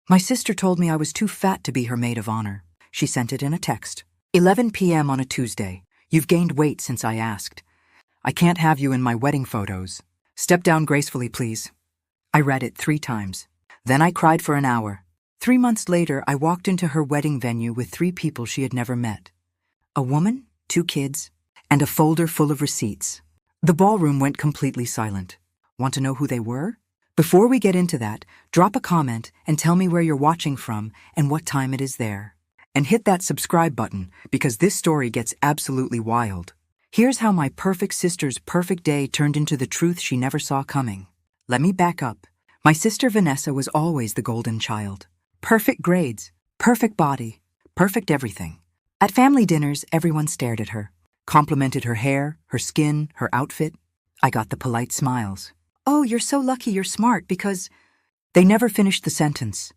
My sister told me I was too fat to be her maid of honor. She sent it in a text. 11 p.m. on a Tuesday. You've gained weight since I asked. I can't have you in my wedding photos. Step down gracefully, please. I read it 3 times. Then I cried for an hour. 3 months later, I walked into her wedding venue with 3 people she had never met. A woman, 2 kids, and a folder full of receipts. The ballroom went completely silent. Want to know who they were? Before we get into that, drop a comment and tell me where you're watching from and what time it is there. And hit that subscribe button because this story gets absolutely wild. Here's how my perfect sister's perfect day turned into the truth she never saw coming. Let me back up. My sister Vanessa was always the golden child. Perfect grades, perfect body, perfect everything. At family dinners, everyone stared at her, complimented her hair, her skin, her outfit. I got the polite smiles. Oh, you're so lucky you're smart because... They never finished the sentence.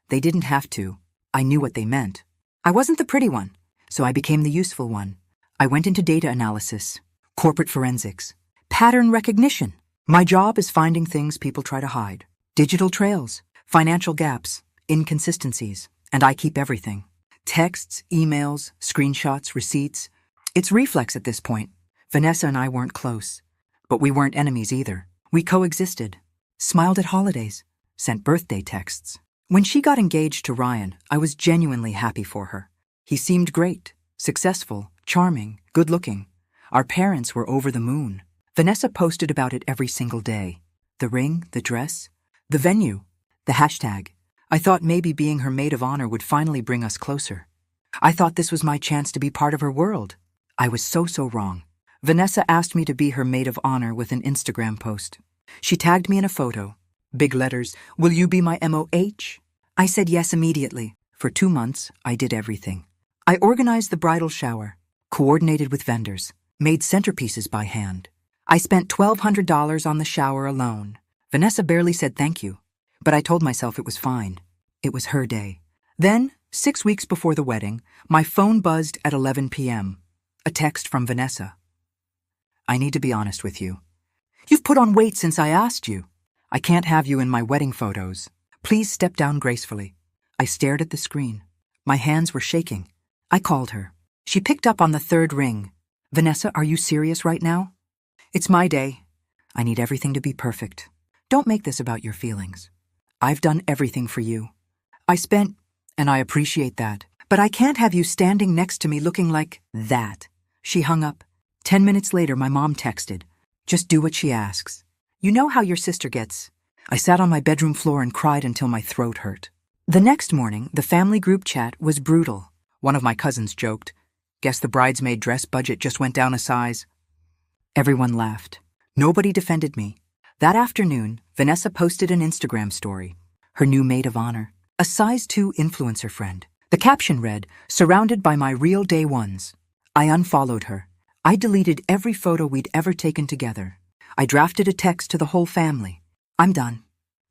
They didn't have to. I knew what they meant. I wasn't the pretty one, so I became the useful one. I went into data analysis, corporate forensics, pattern recognition. My job is finding things people try to hide. Digital trails, financial gaps, inconsistencies, and I keep everything. Texts, emails, screenshots, receipts. It's reflex at this point. Vanessa and I weren't close, but we weren't enemies either. We coexisted, smiled at holidays, sent birthday texts. When she got engaged to Ryan, I was genuinely happy for her. He seemed great, successful, charming, good-looking. Our parents were over the moon. Vanessa posted about it every single day. The ring, the dress, the venue, the hashtag. I thought maybe being her maid of honor would finally bring us closer. I thought this was my chance to be part of her world. I was so wrong. Vanessa asked me to be her maid of honor with an Instagram post. She tagged me in a photo. Big letters, "Will you be my MOH?" I said yes immediately. For 2 months, I did everything. I organized the bridal shower, coordinated with vendors, made centerpieces by hand. I spent $1,200 on the shower alone. Vanessa barely said thank you, but I told myself it was fine. It was her day. Then, 6 weeks before the wedding, my phone buzzed at 11 p.m. A text from Vanessa. I need to be honest with you. You've put on weight since I asked you. I can't have you in my wedding photos. Please step down gracefully. I stared at the screen. My hands were shaking. I called her. She picked up on the 3rd ring. Vanessa, are you serious right now? It's my day. I need everything to be perfect. Don't make this about your feelings. I've done everything for you. And I appreciate that, but I can't have you standing next to me looking like that. She hung up. 10 minutes later, my mom texted. Just do what she asks. You know how your sister gets. I sat on my bedroom floor and cried until my throat hurt. The next morning, the family group chat was brutal. One of my cousins joked, "Guess the bridesmaid dress budget just went down a size." Everyone laughed. Nobody defended me. That afternoon, Vanessa posted an Instagram story. Her new maid of honor. A size 2 influencer friend. The caption read, "Surrounded by my real day ones." I unfollowed her. I deleted every photo we'd ever taken together. I drafted a text to the whole family. I'm done.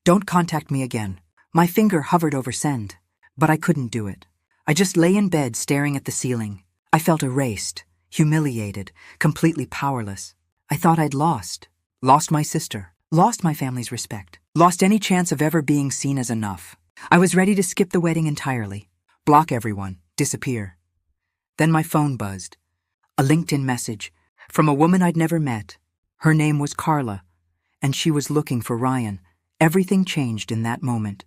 Don't contact me again. My finger hovered over send, but I couldn't do it. I just lay in bed staring at the ceiling. I felt erased, humiliated, completely powerless. I thought I'd lost my sister, lost my family's respect, lost any chance of ever being seen as enough. I was ready to skip the wedding entirely, block everyone, disappear. Then my phone buzzed. A LinkedIn message from a woman I'd never met. Her name was Carla, and she was looking for Ryan. Everything changed in that moment.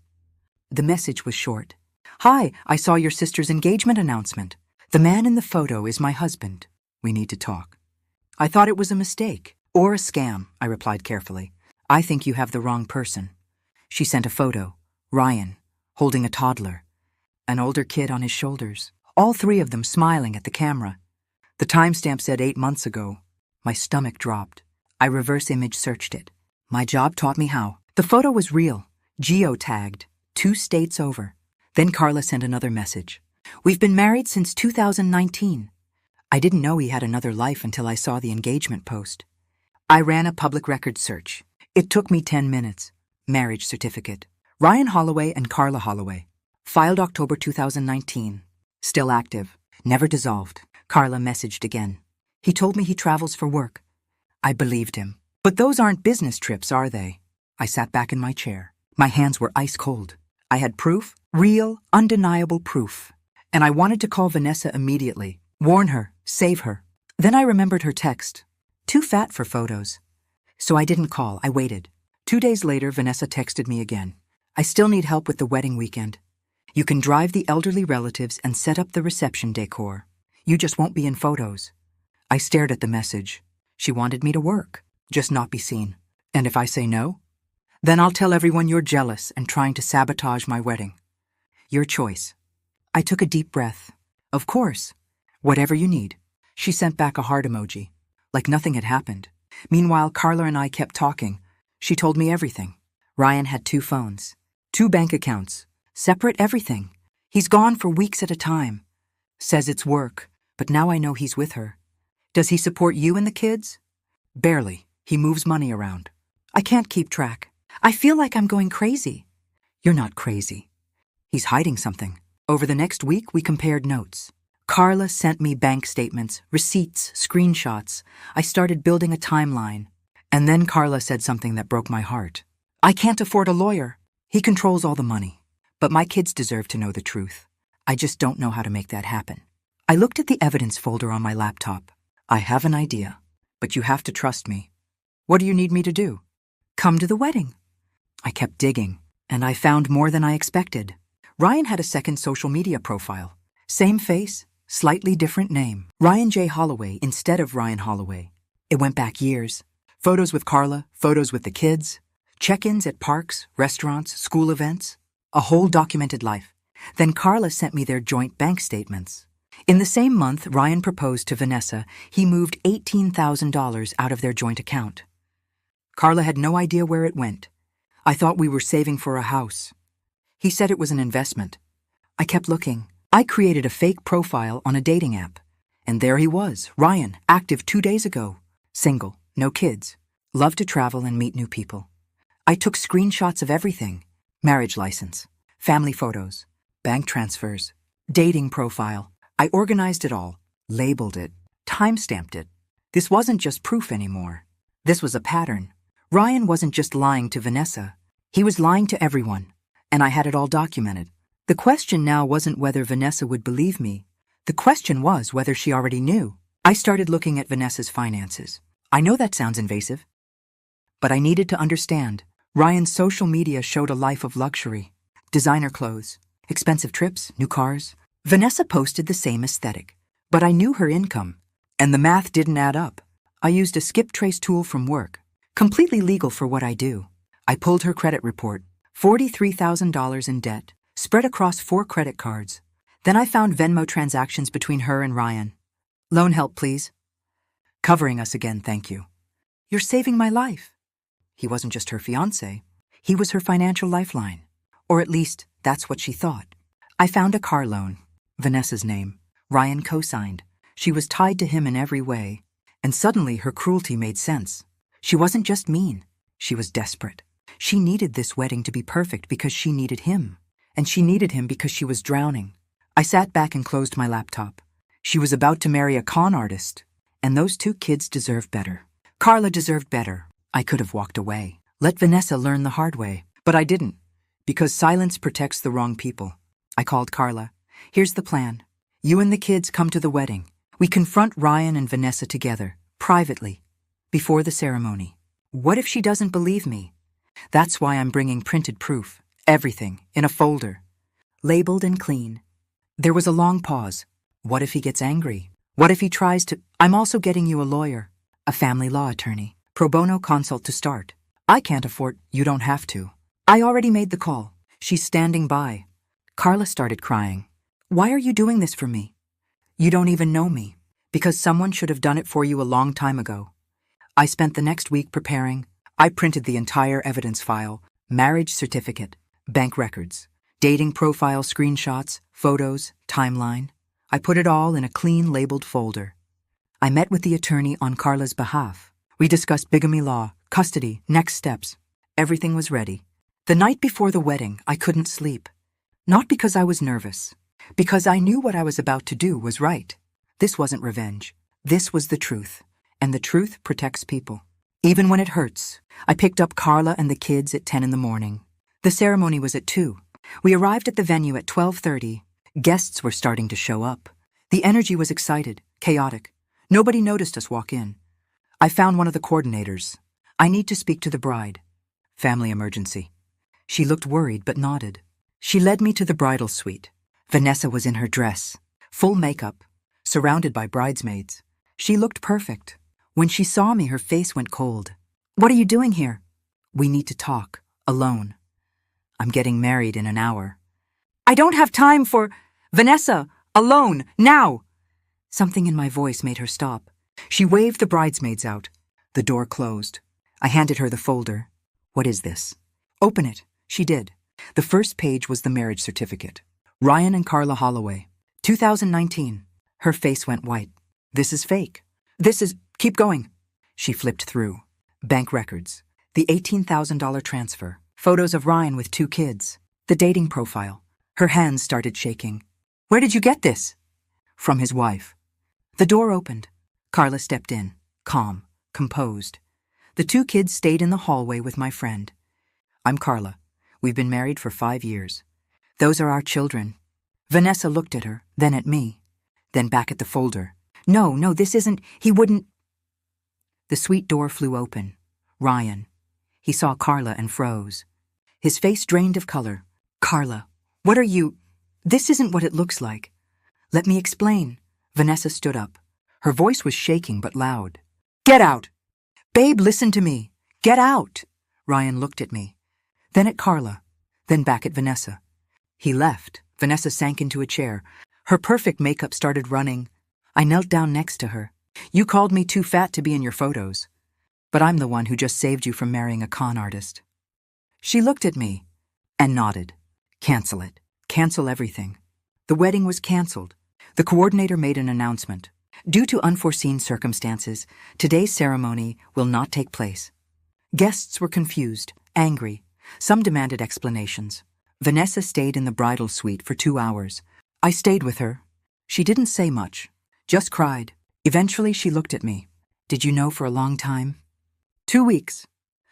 The message was short. "Hi, I saw your sister's engagement announcement. The man in the photo is my husband. We need to talk." I thought it was a mistake or a scam, I replied carefully. "I think you have the wrong person." She sent a photo. Ryan, holding a toddler, an older kid on his shoulders, all 3 of them smiling at the camera. The timestamp said 8 months ago. My stomach dropped. I reverse image searched it. My job taught me how. The photo was real, geo-tagged, 2 states over. Then Carla sent another message. "We've been married since 2019. I didn't know he had another life until I saw the engagement post. I ran a public records search. It took me 10 minutes. Marriage certificate. Ryan Holloway and Carla Holloway. Filed October 2019. Still active. Never dissolved." Carla messaged again. "He told me he travels for work." I believed him. But those aren't business trips, are they? I sat back in my chair. My hands were ice cold. I had proof, real, undeniable proof. And I wanted to call Vanessa immediately, warn her, save her. Then I remembered her text. Too fat for photos. So I didn't call, I waited. 2 days later, Vanessa texted me again. I still need help with the wedding weekend. You can drive the elderly relatives and set up the reception decor. You just won't be in photos. I stared at the message. She wanted me to work, just not be seen. And if I say no, then I'll tell everyone you're jealous and trying to sabotage my wedding. Your choice. I took a deep breath. Of course. Whatever you need. She sent back a heart emoji, like nothing had happened. Meanwhile, Carla and I kept talking. She told me everything. Ryan had 2 phones, 2 bank accounts, separate everything. He's gone for weeks at a time. Says it's work, but now I know he's with her. Does he support you and the kids? Barely. He moves money around. I can't keep track. I feel like I'm going crazy. You're not crazy. He's hiding something. Over the next week, we compared notes. Carla sent me bank statements, receipts, screenshots. I started building a timeline. And then Carla said something that broke my heart. I can't afford a lawyer. He controls all the money. But my kids deserve to know the truth. I just don't know how to make that happen. I looked at the evidence folder on my laptop. I have an idea, but you have to trust me. What do you need me to do? Come to the wedding. I kept digging, and I found more than I expected. Ryan had a second social media profile. Same face, slightly different name. Ryan J. Holloway instead of Ryan Holloway. It went back years. Photos with Carla, photos with the kids, check-ins at parks, restaurants, school events. A whole documented life. Then Carla sent me their joint bank statements. In the same month Ryan proposed to Vanessa, he moved $18,000 out of their joint account. Carla had no idea where it went. I thought we were saving for a house. He said it was an investment. I kept looking. I created a fake profile on a dating app. And there he was, Ryan, active 2 days ago. Single, no kids. Loved to travel and meet new people. I took screenshots of everything. Marriage license, family photos, bank transfers, dating profile. I organized it all, labeled it, time-stamped it. This wasn't just proof anymore. This was a pattern. Ryan wasn't just lying to Vanessa. He was lying to everyone. And I had it all documented. The question now wasn't whether Vanessa would believe me. The question was whether she already knew. I started looking at Vanessa's finances. I know that sounds invasive. But I needed to understand. Ryan's social media showed a life of luxury. Designer clothes, expensive trips, new cars. Vanessa posted the same aesthetic. But I knew her income. And the math didn't add up. I used a skip trace tool from work. Completely legal for what I do. I pulled her credit report. $43,000 in debt, spread across 4 credit cards. Then I found Venmo transactions between her and Ryan. Loan help, please. Covering us again, thank you. You're saving my life. He wasn't just her fiancé. He was her financial lifeline. Or at least, that's what she thought. I found a car loan. Vanessa's name. Ryan co-signed. She was tied to him in every way. And suddenly her cruelty made sense. She wasn't just mean. She was desperate. She needed this wedding to be perfect because she needed him. And she needed him because she was drowning. I sat back and closed my laptop. She was about to marry a con artist. And those 2 kids deserved better. Carla deserved better. I could have walked away. Let Vanessa learn the hard way. But I didn't. Because silence protects the wrong people. I called Carla. Here's the plan. You and the kids come to the wedding. We confront Ryan and Vanessa together, privately, before the ceremony. What if she doesn't believe me? That's why I'm bringing printed proof. Everything, in a folder. Labeled and clean. There was a long pause. What if he gets angry? What if he tries to... I'm also getting you a lawyer. A family law attorney. Pro bono consult to start. I can't afford... You don't have to. I already made the call. She's standing by. Carla started crying. Why are you doing this for me? You don't even know me. Because someone should have done it for you a long time ago. I spent the next week preparing. I printed the entire evidence file, marriage certificate, bank records, dating profile screenshots, photos, timeline. I put it all in a clean labeled folder. I met with the attorney on Carla's behalf. We discussed bigamy law, custody, next steps. Everything was ready. The night before the wedding, I couldn't sleep. Not because I was nervous. Because I knew what I was about to do was right. This wasn't revenge. This was the truth. And the truth protects people. Even when it hurts. I picked up Carla and the kids at 10 in the morning. The ceremony was at 2. We arrived at the venue at 12:30. Guests were starting to show up. The energy was excited, chaotic. Nobody noticed us walk in. I found one of the coordinators. I need to speak to the bride. Family emergency. She looked worried but nodded. She led me to the bridal suite. Vanessa was in her dress, full makeup, surrounded by bridesmaids. She looked perfect. When she saw me, her face went cold. "What are you doing here?" "We need to talk, alone. I'm getting married in an hour." "I don't have time for—" "Vanessa, alone, now!" Something in my voice made her stop. She waved the bridesmaids out. The door closed. I handed her the folder. "What is this?" "Open it." She did. The first page was the marriage certificate. Ryan and Carla Holloway, 2019. Her face went white. "This is fake. This is—" "Keep going." She flipped through. Bank records. The $18,000 transfer. Photos of Ryan with 2 kids. The dating profile. Her hands started shaking. "Where did you get this?" "From his wife." The door opened. Carla stepped in, calm, composed. The 2 kids stayed in the hallway with my friend. "I'm Carla. We've been married for 5 years. Those are our children." Vanessa looked at her, then at me, then back at the folder. No, this isn't— He wouldn't—" The suite door flew open. Ryan. He saw Carla and froze. His face drained of color. "Carla, what are you— This isn't what it looks like." "Let me explain." Vanessa stood up. Her voice was shaking but loud. "Get out!" "Babe, listen to me. Get out!" Ryan looked at me, then at Carla, then back at Vanessa. He left. Vanessa sank into a chair. Her perfect makeup started running. I knelt down next to her. "You called me too fat to be in your photos. But I'm the one who just saved you from marrying a con artist." She looked at me and nodded. "Cancel it. Cancel everything." The wedding was canceled. The coordinator made an announcement. "Due to unforeseen circumstances, today's ceremony will not take place." Guests were confused, angry. Some demanded explanations. Vanessa stayed in the bridal suite for 2 hours. I stayed with her. She didn't say much, just cried. Eventually she looked at me. "Did you know for a long time?" 2 weeks.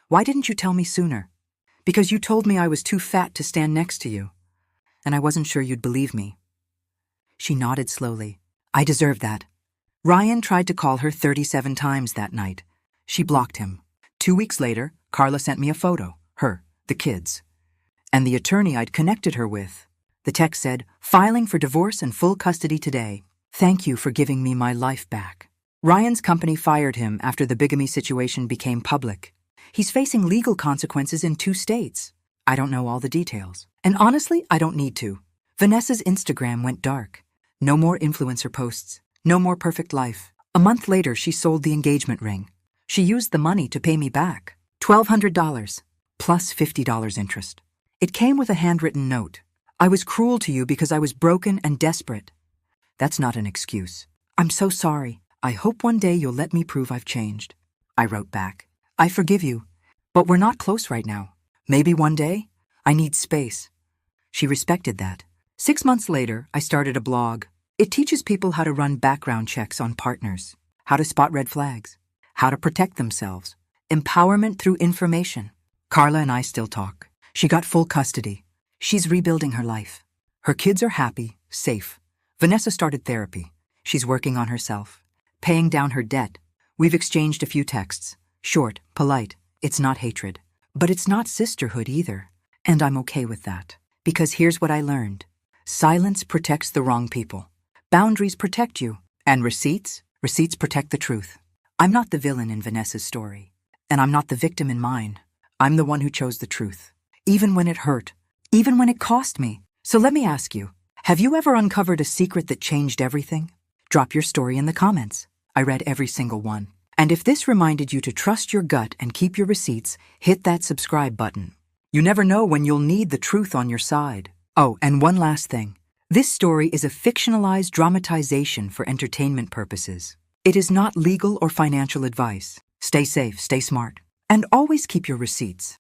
"Why didn't you tell me sooner?" "Because you told me I was too fat to stand next to you. And I wasn't sure you'd believe me." She nodded slowly. "I deserved that." Ryan tried to call her 37 times that night. She blocked him. 2 weeks later, Carla sent me a photo. Her, the kids. And the attorney I'd connected her with. The text said, "Filing for divorce and full custody today. Thank you for giving me my life back." Ryan's company fired him after the bigamy situation became public. He's facing legal consequences in 2 states. I don't know all the details. And honestly, I don't need to. Vanessa's Instagram went dark. No more influencer posts. No more perfect life. A month later, she sold the engagement ring. She used the money to pay me back. $1,200, plus $50 interest. It came with a handwritten note. "I was cruel to you because I was broken and desperate." That's not an excuse. "I'm so sorry. I hope one day you'll let me prove I've changed." I wrote back. "I forgive you, but we're not close right now. Maybe one day. I need space." She respected that. 6 months later, I started a blog. It teaches people how to run background checks on partners, how to spot red flags, how to protect themselves, empowerment through information. Carla and I still talk. She got full custody. She's rebuilding her life. Her kids are happy, safe. Vanessa started therapy. She's working on herself, paying down her debt. We've exchanged a few texts. Short, polite. It's not hatred. But it's not sisterhood either. And I'm okay with that. Because here's what I learned. Silence protects the wrong people. Boundaries protect you. And receipts protect the truth. I'm not the villain in Vanessa's story. And I'm not the victim in mine. I'm the one who chose the truth. Even when it hurt. Even when it cost me. So let me ask you, have you ever uncovered a secret that changed everything? Drop your story in the comments. I read every single one. And if this reminded you to trust your gut and keep your receipts, hit that subscribe button. You never know when you'll need the truth on your side. Oh, and one last thing. This story is a fictionalized dramatization for entertainment purposes. It is not legal or financial advice. Stay safe, stay smart, and always keep your receipts.